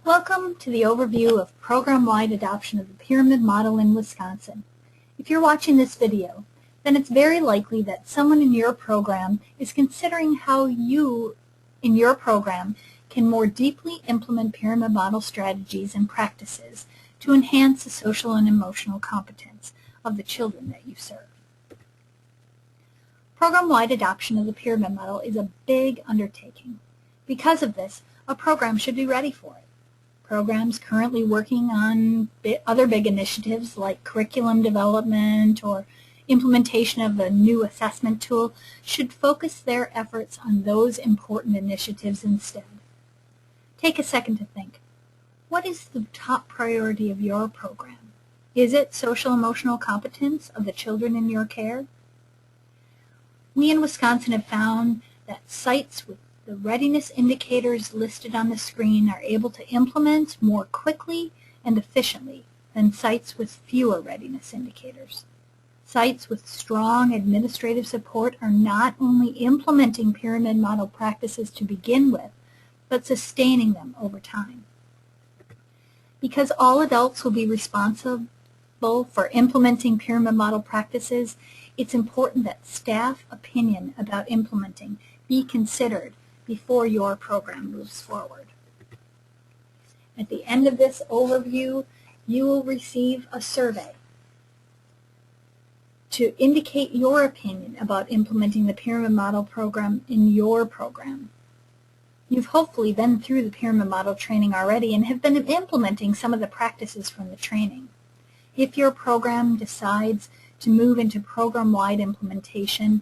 Welcome to the overview of program-wide adoption of the pyramid model in Wisconsin. If you're watching this video, then it's very likely that someone in your program is considering how you, in your program, can more deeply implement pyramid model strategies and practices to enhance the social and emotional competence of the children that you serve. Program-wide adoption of the pyramid model is a big undertaking. Because of this, a program should be ready for it. Programs currently working on other big initiatives like curriculum development or implementation of a new assessment tool should focus their efforts on those important initiatives instead. Take a second to think. What is the top priority of your program? Is it social-emotional competence of the children in your care? We in Wisconsin have found that sites with the readiness indicators listed on the screen are able to implement more quickly and efficiently than sites with fewer readiness indicators. Sites with strong administrative support are not only implementing pyramid model practices to begin with, but sustaining them over time. Because all adults will be responsible for implementing pyramid model practices, it's important that staff opinion about implementing be considered before your program moves forward. At the end of this overview, you will receive a survey to indicate your opinion about implementing the pyramid model program in your program. You've hopefully been through the pyramid model training already and have been implementing some of the practices from the training. If your program decides to move into program-wide implementation,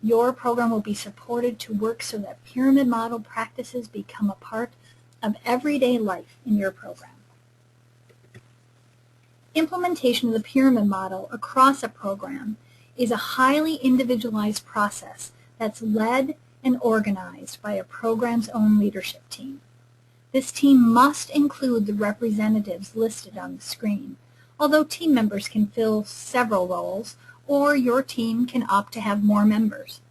your program will be supported to work so that pyramid model practices become a part of everyday life in your program. Implementation of the pyramid model across a program is a highly individualized process that's led and organized by a program's own leadership team. This team must include the representatives listed on the screen, although team members can fill several roles, or your team can opt to have more members.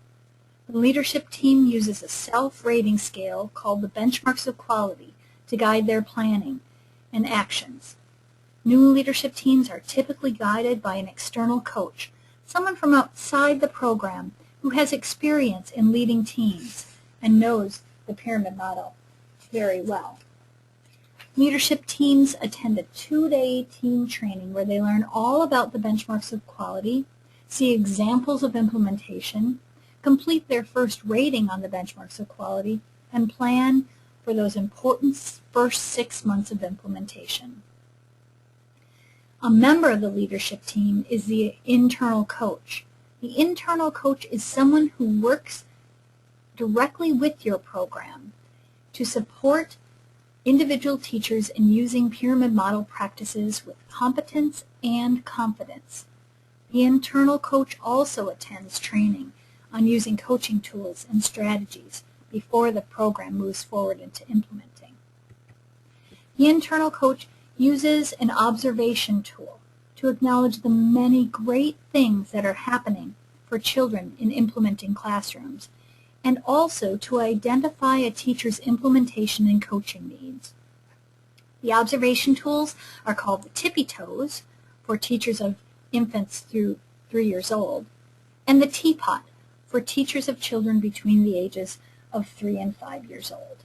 The leadership team uses a self-rating scale called the Benchmarks of Quality to guide their planning and actions. New leadership teams are typically guided by an external coach, someone from outside the program who has experience in leading teams and knows the pyramid model very well. Leadership teams attend a 2-day team training where they learn all about the benchmarks of quality, see examples of implementation, complete their first rating on the benchmarks of quality, and plan for those important first 6 months of implementation. A member of the leadership team is the internal coach. The internal coach is someone who works directly with your program to support individual teachers in using pyramid model practices with competence and confidence. The internal coach also attends training on using coaching tools and strategies before the program moves forward into implementing. The internal coach uses an observation tool to acknowledge the many great things that are happening for children in implementing classrooms, and also to identify a teacher's implementation and coaching needs. The observation tools are called the Tippy Toes for teachers of infants through 3 years old, and the Teapot for teachers of children between the ages of 3 and 5 years old.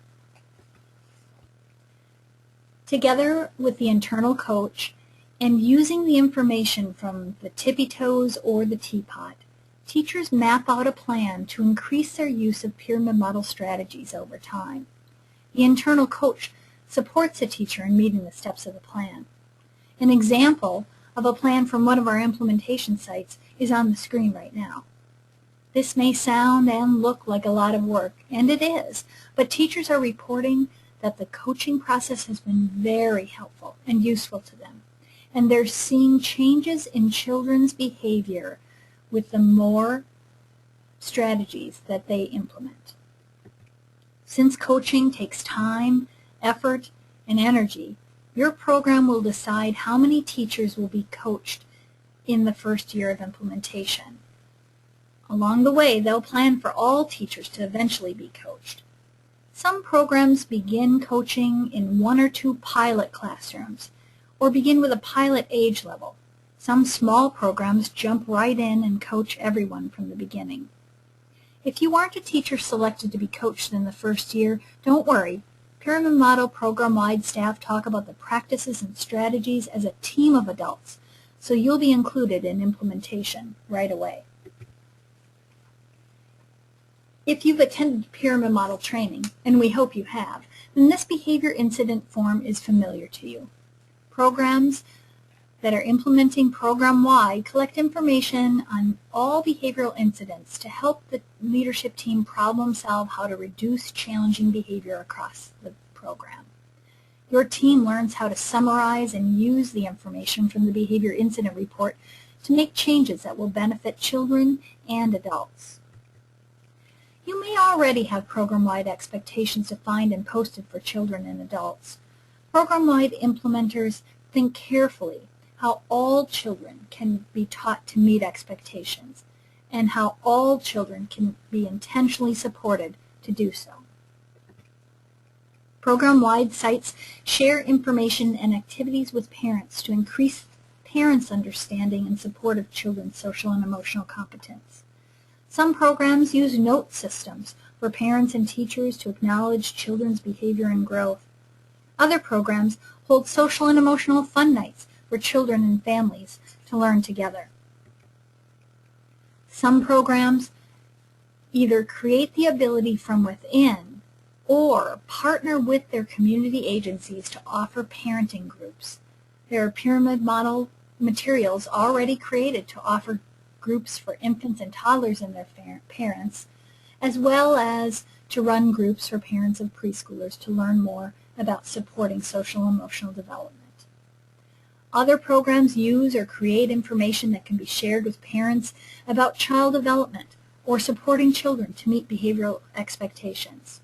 Together with the internal coach and using the information from the Tippy Toes or the Teapot, teachers map out a plan to increase their use of pyramid model strategies over time. The internal coach supports a teacher in meeting the steps of the plan. An example of a plan from one of our implementation sites is on the screen right now. This may sound and look like a lot of work, and it is, but teachers are reporting that the coaching process has been very helpful and useful to them, and they're seeing changes in children's behavior with the more strategies that they implement. Since coaching takes time, effort, and energy, your program will decide how many teachers will be coached in the first year of implementation. Along the way, they'll plan for all teachers to eventually be coached. Some programs begin coaching in 1 or 2 pilot classrooms, or begin with a pilot age level. Some small programs jump right in and coach everyone from the beginning. If you aren't a teacher selected to be coached in the first year, don't worry. Pyramid Model program-wide staff talk about the practices and strategies as a team of adults, so you'll be included in implementation right away. If you've attended Pyramid Model training, and we hope you have, then this behavior incident form is familiar to you. Programs that are implementing program-wide collect information on all behavioral incidents to help the leadership team problem solve how to reduce challenging behavior across the program. Your team learns how to summarize and use the information from the behavior incident report to make changes that will benefit children and adults. You may already have program-wide expectations defined and posted for children and adults. Program-wide implementers think carefully how all children can be taught to meet expectations and how all children can be intentionally supported to do so. Program-wide sites share information and activities with parents to increase parents' understanding and support of children's social and emotional competence. Some programs use note systems for parents and teachers to acknowledge children's behavior and growth. Other programs hold social and emotional fun nights for children and families to learn together. Some programs either create the ability from within or partner with their community agencies to offer parenting groups. There are Pyramid Model materials already created to offer groups for infants and toddlers and their parents, as well as to run groups for parents of preschoolers to learn more about supporting social and emotional development. Other programs use or create information that can be shared with parents about child development or supporting children to meet behavioral expectations.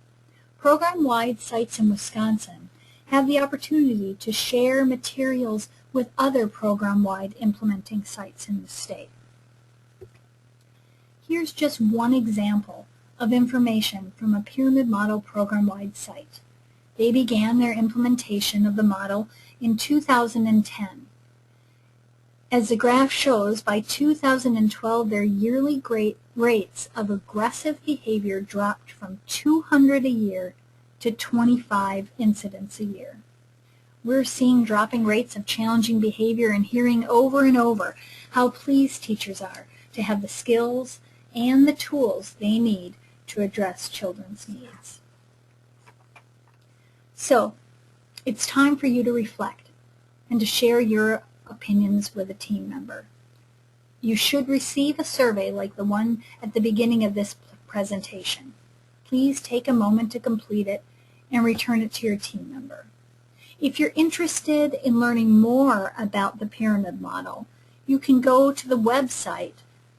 Program-wide sites in Wisconsin have the opportunity to share materials with other program-wide implementing sites in the state. Here's just one example of information from a Pyramid Model program-wide site. They began their implementation of the model in 2010. As the graph shows, by 2012 their yearly rates of aggressive behavior dropped from 200 a year to 25 incidents a year. We're seeing dropping rates of challenging behavior and hearing over and over how pleased teachers are to have the skills and the tools they need to address children's needs. So, it's time for you to reflect and to share your opinions with a team member. You should receive a survey like the one at the beginning of this presentation. Please take a moment to complete it and return it to your team member. If you're interested in learning more about the Pyramid Model, you can go to the website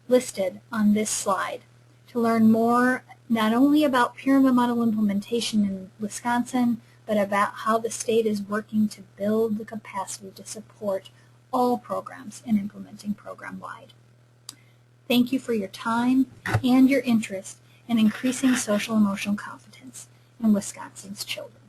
listed on this slide to learn more not only about Pyramid Model implementation in Wisconsin, but about how the state is working to build the capacity to support all programs in implementing program-wide. Thank you for your time and your interest in increasing social emotional competence in Wisconsin's children.